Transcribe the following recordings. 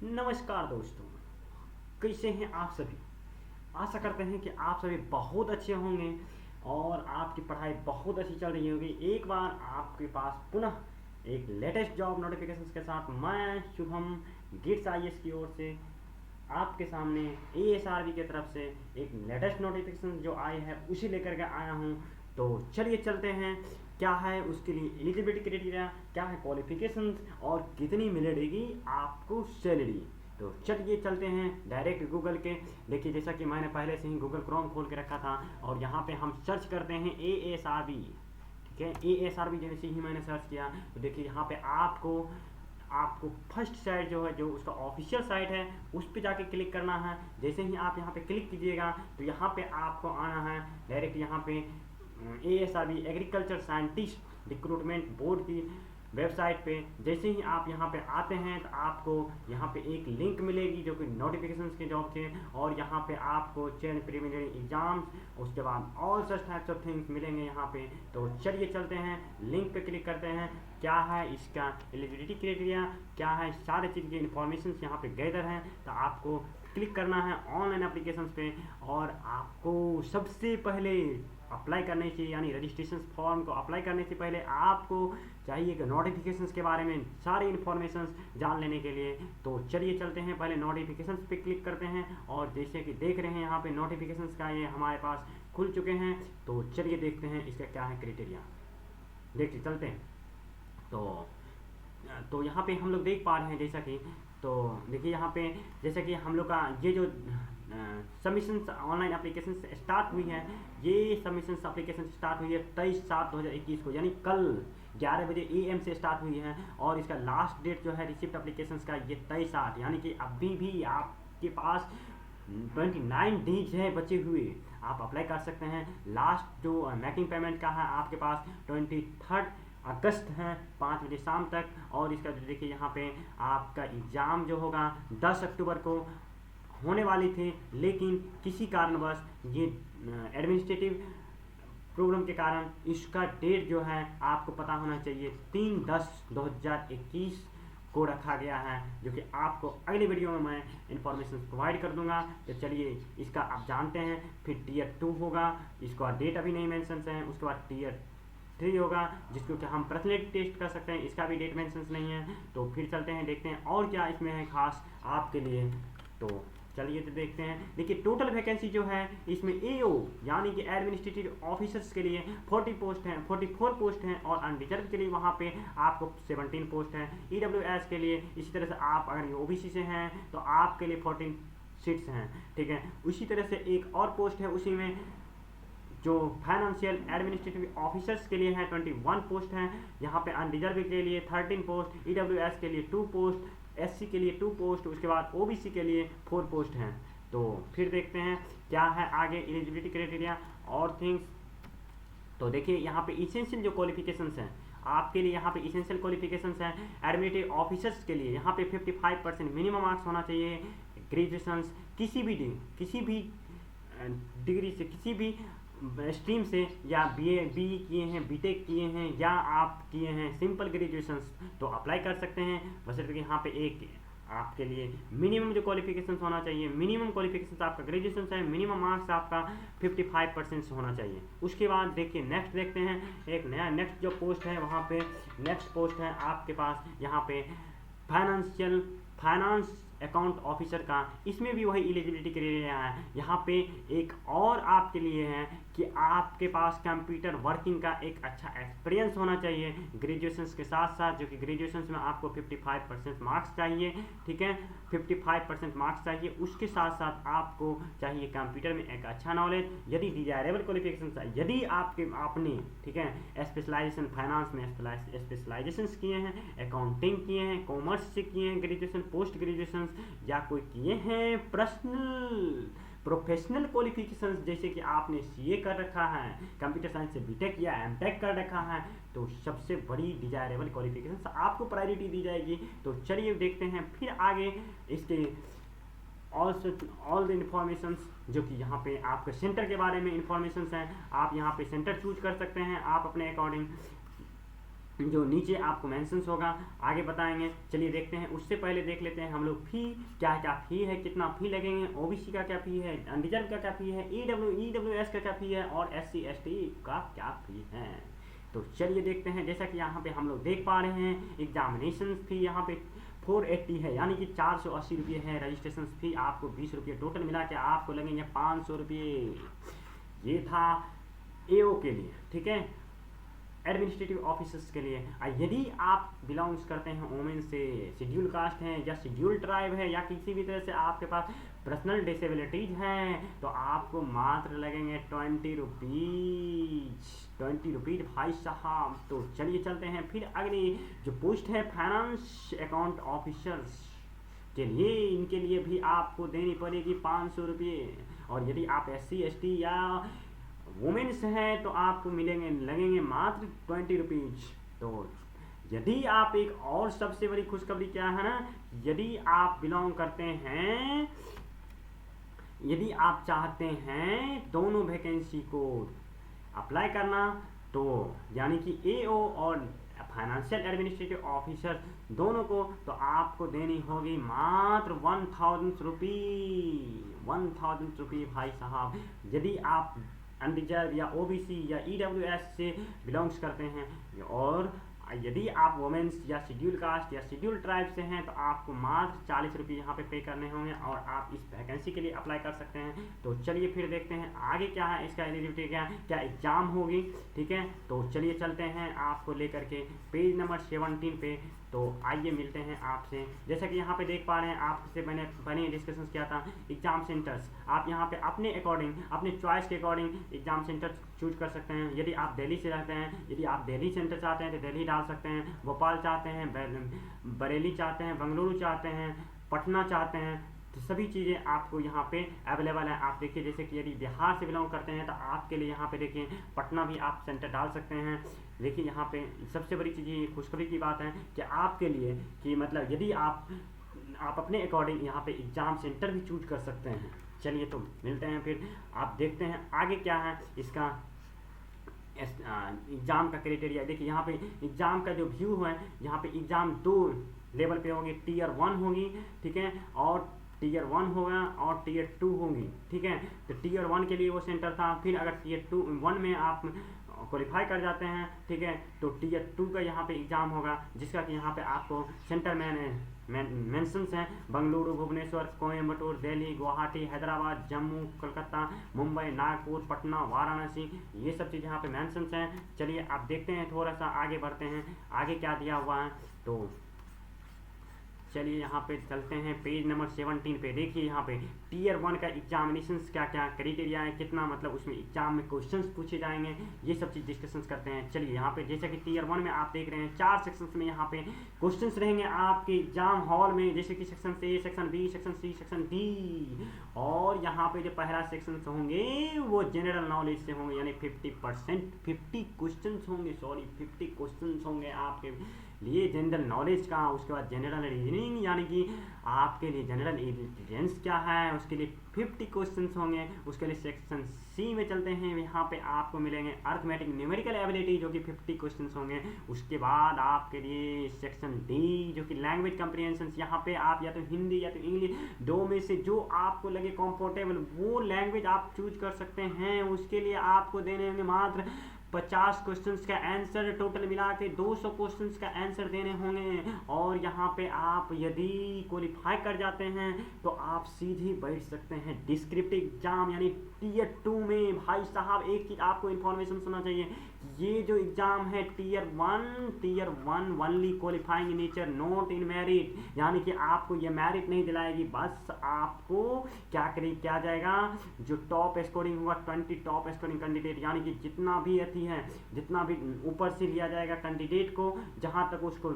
नमस्कार दोस्तों, कैसे हैं आप सभी। आशा करते हैं कि आप सभी बहुत अच्छे होंगे और आपकी पढ़ाई बहुत अच्छी चल रही होगी। एक बार आपके पास पुनः एक लेटेस्ट जॉब नोटिफिकेशंस के साथ मैं शुभम गिट्स आईएएस की ओर से आपके सामने एएसआरबी की तरफ से एक लेटेस्ट नोटिफिकेशन जो आई है उसी लेकर के आया हूँ। तो चलिए चलते हैं, क्या है उसके लिए एलिजिबिलिटी क्राइटेरिया, क्या है क्वालिफिकेशंस और कितनी मिलेगी आपको सैलरी। तो चलिए चलते हैं डायरेक्ट गूगल के। देखिए, जैसा कि मैंने पहले से ही गूगल क्रोम खोल के रखा था और यहाँ पे हम सर्च करते हैं एएसआरबी। ठीक है, एएसआरबी जैसे ही मैंने सर्च किया तो देखिए यहाँ पे आपको फर्स्ट साइट जो है, जो उसका ऑफिशियल साइट है, उस पर जाके क्लिक करना है। जैसे ही आप यहाँ पे क्लिक कीजिएगा तो यहाँ पे आपको आना है डायरेक्ट यहाँ पे ASRB agriculture scientist recruitment board की वेबसाइट पे। जैसे ही आप यहाँ पे आते हैं तो आपको यहाँ पे एक लिंक मिलेगी जो कि नोटिफिकेशंस के जॉब के, और यहाँ पे आपको चेंज प्रिलिमिनरी एग्जाम्स, उसके बाद all such types of things मिलेंगे यहाँ पे। तो चलिए चलते हैं, लिंक पे क्लिक करते हैं। क्या है इसका एलिजिबिलिटी क्राइटेरिया, क्या है सारे चीज़ की इन्फॉर्मेशन यहाँ पे गैदर हैं। तो आपको क्लिक करना है ऑनलाइन एप्लीकेशंस पे, और आपको सबसे पहले अप्लाई करने से, यानी रजिस्ट्रेशन फॉर्म को अप्लाई करने से पहले आपको चाहिए कि नोटिफिकेशंस के बारे में सारी इन्फॉर्मेशन जान लेने के लिए। तो चलिए चलते हैं, पहले नोटिफिकेशंस पे क्लिक करते हैं। और जैसे कि देख रहे हैं यहाँ पे नोटिफिकेशंस का ये हमारे पास खुल चुके हैं। तो चलिए देखते हैं इसका क्या है क्राइटेरिया। देखिए चलते हैं। तो यहाँ पे हम लोग देख पा रहे हैं, जैसा कि तो देखिए यहाँ पे जैसा कि हम लोग का ये जो सबमिशंस ऑनलाइन एप्लीकेशन स्टार्ट हुई है, ये सबमिशंस एप्लीकेशन स्टार्ट हुई है 23/7/2021 को, यानी कल 11 बजे AM से स्टार्ट हुई है। और इसका लास्ट डेट जो है रिसिप्ट एप्लीकेशंस का ये 23/8, यानी कि अभी भी आपके पास 29 डेज है बचे हुए, आप अप्लाई कर सकते हैं। लास्ट जो मेकिंग पेमेंट का है आपके पास 23 अगस्त है 5 बजे शाम तक। और इसका जो देखिए यहाँ पे आपका एग्ज़ाम जो होगा 10 अक्टूबर को होने वाली थी, लेकिन किसी कारणवश ये एडमिनिस्ट्रेटिव प्रॉब्लम के कारण इसका डेट जो है आपको पता होना चाहिए 3/10/2021 को रखा गया है, जो कि आपको अगली वीडियो में मैं इंफॉर्मेशन प्रोवाइड कर दूंगा। तो चलिए इसका आप जानते हैं। फिर Tier 2 होगा, इसका डेट अभी नहीं मेंशन है। उसके बाद Tier 3 होगा, जिसको कि हम पर्सनैलिटी टेस्ट कर सकते हैं, इसका भी डेट मेंशन नहीं है। तो फिर चलते हैं, देखते हैं और क्या इसमें है खास आपके लिए। तो चलिए तो देखते हैं। देखिए टोटल वैकेंसी जो है इसमें AO यानी कि एडमिनिस्ट्रेटिव ऑफिसर्स के लिए 40 पोस्ट हैं, 44 पोस्ट हैं, और अनरिजर्व के लिए वहाँ पे आपको 17 पोस्ट हैं। EWS के लिए इसी तरह से, आप अगर OBC से हैं तो आपके लिए 14 सीट्स हैं। ठीक है, उसी तरह से एक और पोस्ट है उसी में जो फाइनेंशियल एडमिनिस्ट्रेटिव ऑफिसर्स के लिए है, 21 पोस्ट हैं। यहाँ पे अनरिजर्व के लिए 13 पोस्ट, EWS के लिए 2 पोस्ट, SC के लिए 2 पोस्ट, उसके बाद OBC के लिए 4 पोस्ट हैं। तो फिर देखते हैं क्या है आगे एलिजिबिलिटी क्राइटेरिया और थिंग्स। तो देखिए यहाँ पे इसेंशियल जो क्वालिफिकेशंस हैं आपके लिए, यहाँ पे इसेंशियल क्वालिफिकेशंस हैं एडमिनिस्ट्रेटिव ऑफिसर्स के लिए। यहाँ पे 55% मिनिमम मार्क्स होना चाहिए, ग्रेजुएशंस किसी भी डिग्री से, किसी भी स्ट्रीम से, या BE किए हैं, BTech किए हैं, या आप किए हैं सिंपल ग्रेजुएशंस, तो अप्लाई कर सकते हैं। बशर्ते कि यहाँ पे एक आपके लिए मिनिमम जो क्वालिफिकेशंस होना चाहिए, मिनिमम क्वालिफिकेशंस आपका ग्रेजुएशन है, मिनिमम मार्क्स आपका 55% होना चाहिए। उसके बाद देखिए नेक्स्ट देखते हैं, एक नया नेक्स्ट जो पोस्ट है वहाँ पे नेक्स्ट पोस्ट है आपके पास यहाँ पे फाइनेंस अकाउंट ऑफिसर का। इसमें भी वही एलिजिबिलिटी क्राइटेरिया है। यहाँ पे एक और आपके लिए है कि आपके पास कंप्यूटर वर्किंग का एक अच्छा एक्सपीरियंस होना चाहिए ग्रेजुएशंस के साथ साथ, जो कि ग्रेजुएशंस में आपको 55% मार्क्स चाहिए। ठीक है, 55% मार्क्स चाहिए। उसके साथ साथ आपको चाहिए कंप्यूटर में एक अच्छा नॉलेज। यदि डिजायरेबल क्वालिफिकेशन, यदि आपने ठीक है स्पेशलाइजेशन फाइनेंस में स्पेशलाइजेशन किए हैं, अकाउंटिंग किए हैं, कॉमर्स से किए हैं ग्रेजुएशन, पोस्ट ग्रेजुएशन, या कोई किए हैं प्रोफेशनल क्वालिफिकेशंस, जैसे कि आपने CA कर रखा है, कंप्यूटर साइंस से BTech या MTech कर रखा है, तो सबसे बड़ी डिजायरेबल क्वालिफिकेशंस आपको प्रायोरिटी दी जाएगी। तो चलिए देखते हैं फिर आगे इसके ऑल द इन्फॉर्मेशंस, जो कि यहाँ पे आपके सेंटर के बारे में इंफॉर्मेशंस हैं। आप यहाँ पे सेंटर चूज कर सकते हैं आप अपने अकॉर्डिंग। जो नीचे आपको मेंशंस होगा, आगे बताएंगे। चलिए देखते हैं, उससे पहले देख लेते हैं हम लोग फी क्या क्या फी है, कितना फी लगेंगे, ओबीसी का क्या फी है, अनरिजर्व का क्या फी है, ईडब्ल्यूएस का क्या फी है और एससी एसटी का क्या फी है। तो चलिए देखते हैं। जैसा कि यहाँ पे हम लोग देख पा रहे हैं, एग्जामिनेशन फी यहाँ पे 480 है, यानी कि 480 रुपये है। रजिस्ट्रेशन फी आपको 20 रुपये, टोटल मिला के आपको लगेंगे 500 रुपये। ये था एओ के लिए, ठीक है, एडमिनिस्ट्रेटिव ऑफिसर्स के लिए। यदि आप बिलोंग्स करते हैं वोमेन से, शेड्यूल कास्ट हैं या शेड्यूल ट्राइब है या किसी भी तरह से आपके पास पर्सनल डिसेबिलिटीज हैं, तो आपको मात्र लगेंगे 20 रुपीज, 20 रुपीज भाई साहब। तो चलिए चलते हैं फिर अगली जो पोस्ट है फाइनेंस अकाउंट ऑफिसर्स के लिए, इनके लिए भी आपको देनी पड़ेगी 500 रुपये। और यदि आप एससी एसटी या वुमेन्स हैं तो आपको लगेंगे मात्र 20 रुपीज। तो यदि आप एक और सबसे बड़ी खुशखबरी क्या है ना, यदि आप बिलोंग करते हैं, यदि आप चाहते हैं दोनों वैकेंसी को अप्लाई करना, तो यानी कि एओ और फाइनेंशियल एडमिनिस्ट्रेटिव ऑफिसर दोनों को, तो आपको देनी होगी मात्र 1000 रुपी भाई साहब। यदि आप अनरिजर्व या ओबीसी या ईडब्ल्यूएस से बिलोंग्स करते हैं, और यदि आप वुमेन्स या शेड्यूल कास्ट या शेड्यूल ट्राइब से हैं, तो आपको मात्र 40 रुपये यहाँ पे करने होंगे और आप इस वैकेंसी के लिए अप्लाई कर सकते हैं। तो चलिए फिर देखते हैं आगे क्या है, इसका एलिजिबिलिटी क्या एग्जाम होगी, ठीक है। तो चलिए चलते हैं आपको लेकर के पेज नंबर 17 पे। तो आइए मिलते हैं आपसे। जैसा कि यहाँ पे देख पा रहे हैं, आपसे मैंने डिस्कशन किया था एग्जाम सेंटर्स। आप यहाँ पे अपने अकॉर्डिंग, अपने चॉइस के अकॉर्डिंग एग्जाम सेंटर चूज कर सकते हैं। यदि आप दिल्ली से रहते हैं, यदि आप दिल्ली सेंटर चाहते हैं तो दिल्ली डाल सकते हैं, भोपाल चाहते हैं, बरेली चाहते हैं, बेंगलुरु चाहते हैं, पटना चाहते हैं, तो सभी चीज़ें आपको यहाँ पे अवेलेबल है। आप देखिए, जैसे कि यदि बिहार से बिलोंग करते हैं तो आपके लिए यहाँ पे देखिए पटना भी आप सेंटर डाल सकते हैं। देखिए यहाँ पे सबसे बड़ी चीज़ ये खुशखबरी की बात है कि आपके लिए कि मतलब यदि आप अपने अकॉर्डिंग यहाँ पे एग्ज़ाम सेंटर भी चूज कर सकते हैं। चलिए तो मिलते हैं फिर, आप देखते हैं आगे क्या है इसका एग्ज़ाम का क्राइटेरिया। देखिए यहाँ पे एग्ज़ाम का जो व्यू है, यहाँ पे एग्ज़ाम 2 लेवल पे होंगे, टीयर 1 होगी, ठीक है, और टीयर 1 होगा और टीयर 2 होंगी, ठीक है। तो टीयर 1 के लिए वो सेंटर था, फिर अगर टीयर 1 में आप क्वालिफाई कर जाते हैं, ठीक है, तो टीयर 2 का यहाँ पे एग्ज़ाम होगा, जिसका कि यहाँ पे आपको सेंटर मेंशंस हैं बेंगलुरु, भुवनेश्वर, कोयम्बटूर, दिल्ली, गुवाहाटी, हैदराबाद, जम्मू, कोलकाता, मुंबई, नागपुर, पटना, वाराणसी, ये सब चीज़ यहाँ पे मेंशंस हैं। चलिए आप देखते हैं, थोड़ा सा आगे बढ़ते हैं, आगे क्या दिया हुआ है। तो चलिए यहाँ पे चलते हैं पेज नंबर 17 पे। देखिए यहाँ पे टीयर 1 का एग्जामिनेशंस क्या क्या क्राइटेरिया है, कितना मतलब उसमें एग्जाम में क्वेश्चंस पूछे जाएंगे, ये सब चीज़ डिस्कशंस करते हैं। चलिए यहाँ पे जैसे कि टीयर 1 में आप देख रहे हैं 4 सेक्शंस में यहाँ पे क्वेश्चंस रहेंगे आपके एग्जाम हॉल में, जैसे कि section A, section B, section C, section D. और यहाँ पे जो पहला सेक्शन होंगे वो जनरल नॉलेज से होंगे, यानी 50 क्वेश्चन होंगे, 50 क्वेश्चन होंगे आपके लिए जनरल नॉलेज का। उसके बाद जनरल रीजनिंग, यानी कि आपके लिए जनरल इंटेलिजेंस क्या है, उसके लिए 50 क्वेश्चंस होंगे। उसके लिए सेक्शन सी में चलते हैं, यहाँ पे आपको मिलेंगे अर्थमेटिक न्यूमेरिकल एबिलिटी, जो कि 50 क्वेश्चंस होंगे। उसके बाद आपके लिए सेक्शन डी, जो कि लैंग्वेज कम्प्रीहेंशन, यहाँ पे आप या तो हिंदी या तो इंग्लिश, दो में से जो आपको लगे कंफर्टेबल वो लैंग्वेज आप चूज कर सकते हैं। उसके लिए आपको देने होंगे मात्र 50 क्वेश्चंस का आंसर, टोटल मिला के 200 क्वेश्चंस का आंसर देने होंगे। और यहाँ पे आप यदि क्वालिफाई कर जाते हैं तो आप सीधे बैठ सकते हैं डिस्क्रिप्टिव एग्जाम, यानी टीयर 2 में। भाई साहब एक चीज़ आपको इन्फॉर्मेशन सुनना चाहिए, ये जो एग्जाम है tier 1 only qualifying in nature, not in merit, यानी कि आपको ये मेरिट नहीं दिलाएगी। बस आपको क्या जाएगा, जो टॉप स्कोरिंग हुआ 20 टॉप स्कोरिंग कैंडिडेट, यानी कि जितना भी है, जितना भी ऊपर से लिया जाएगा कैंडिडेट को, जहां तक उसको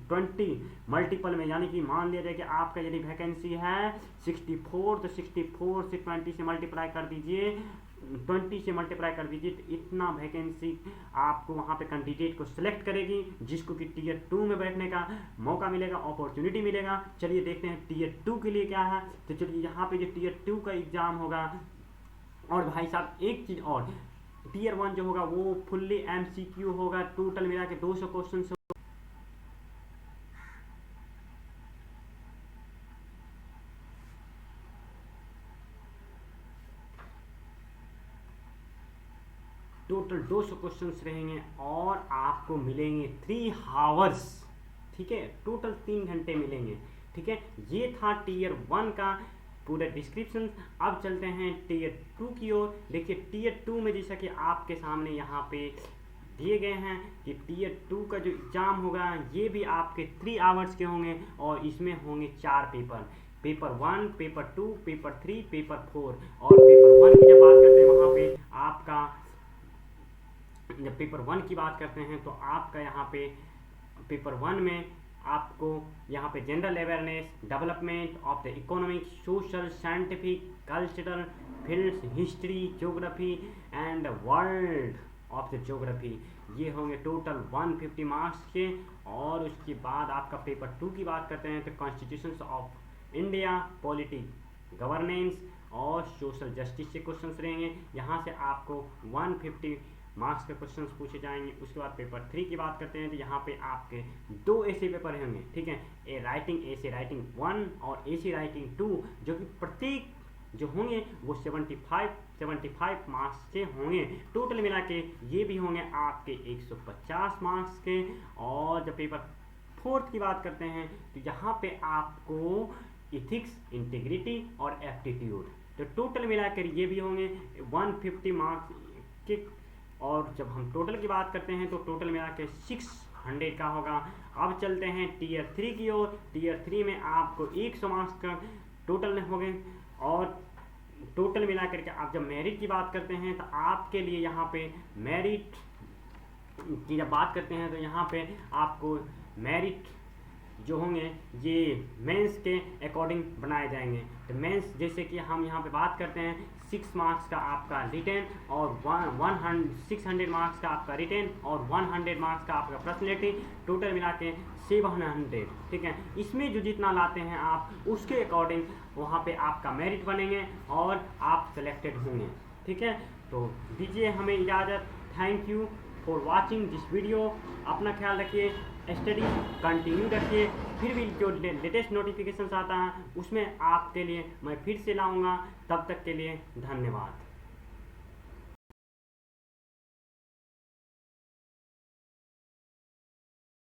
20 मल्टीपल में, यानी कि मान लिया जाए कि आपका यदि वैकेंसी है 64, तो 64 से 20 से मल्टीप्लाई कर दीजिए, 20 से मल्टीप्लाई कर दीजिए, तो इतना वैकेंसी आपको वहाँ पे कैंडिडेट को सिलेक्ट करेगी, जिसको कि टीयर 2 में बैठने का मौका मिलेगा, अपॉर्चुनिटी मिलेगा। चलिए देखते हैं टीयर 2 के लिए क्या है। तो चलिए यहाँ पे जो टीयर 2 का एग्जाम होगा, और भाई साहब एक चीज़ और, टीयर 1 जो होगा वो फुल्ली MCQ होगा, टोटल मिला के 200 क्वेश्चन। टोटल 200 क्वेश्चंस रहेंगे और आपको मिलेंगे 3 आवर्स, ठीक है, टोटल 3 घंटे मिलेंगे, ठीक है। ये था टीयर 1 का पूरा डिस्क्रिप्शन। अब चलते हैं टीयर 2 की ओर। देखिए टीयर 2 में जैसा कि आपके सामने यहाँ पे दिए गए हैं कि टीयर 2 का जो एग्ज़ाम होगा ये भी आपके 3 आवर्स के होंगे और इसमें होंगे 4 paper, paper 1, paper 2, paper 3, paper 4। और पेपर 1 की जब बात करते हैं वहाँ पे आपका, जब पेपर 1 की बात करते हैं तो आपका यहाँ पे पेपर 1 में आपको यहाँ पे general awareness, development of the economic, social, scientific, cultural fields, history, geography and world of the geography, ये होंगे टोटल 150 मार्क्स के। और उसके बाद आपका पेपर 2 की बात करते हैं तो constitution of India, politic, governance और सोशल जस्टिस से क्वेश्चंस रहेंगे। यहाँ से आपको 150 मार्क्स के क्वेश्चंस पूछे जाएंगे। उसके बाद पेपर 3 की बात करते हैं तो यहाँ पे आपके 2 ऐसे पेपर होंगे, ठीक है, ए राइटिंग, ऐसे राइटिंग 1 और ऐसे राइटिंग 2, जो कि प्रत्येक जो होंगे वो 75 मार्क्स के होंगे। टोटल मिला के ये भी होंगे आपके 150 मार्क्स के। और जब पेपर 4 की बात करते हैं तो यहाँ पे आपको इथिक्स, इंटीग्रिटी और एप्टीट्यूड, तो टोटल मिलाकर ये भी होंगे 150 मार्क्स के। और जब हम टोटल की बात करते हैं तो टोटल मिला के 600 का होगा। अब चलते हैं टीयर 3 की ओर। टीयर 3 में आपको 100 मार्क्स का टोटल हो गए। और टोटल मिला करके आप जब मेरिट की बात करते हैं तो आपके लिए यहाँ पे मेरिट की जब बात करते हैं तो यहाँ पे आपको मेरिट जो होंगे ये मेंस के अकॉर्डिंग बनाए जाएंगे। तो मेंस जैसे कि हम यहाँ पे बात करते हैं 6 मार्क्स का आपका रिटेन और 600 मार्क्स का आपका रिटेन और 100 मार्क्स का आपका पर्सनैलिटी, टोटल मिला के 700, ठीक है। इसमें जो जितना लाते हैं आप उसके अकॉर्डिंग वहाँ पे आपका मेरिट बनेंगे और आप सेलेक्टेड होंगे, ठीक है। तो दीजिए हमें इजाज़त। Thank you for watching this video. अपना ख्याल रखिए, स्टडी कंटिन्यू रखिए। फिर भी जो लेटेस्ट नोटिफिकेशंस आता है उसमें आपके लिए मैं फिर से लाऊंगा। तब तक के लिए धन्यवाद।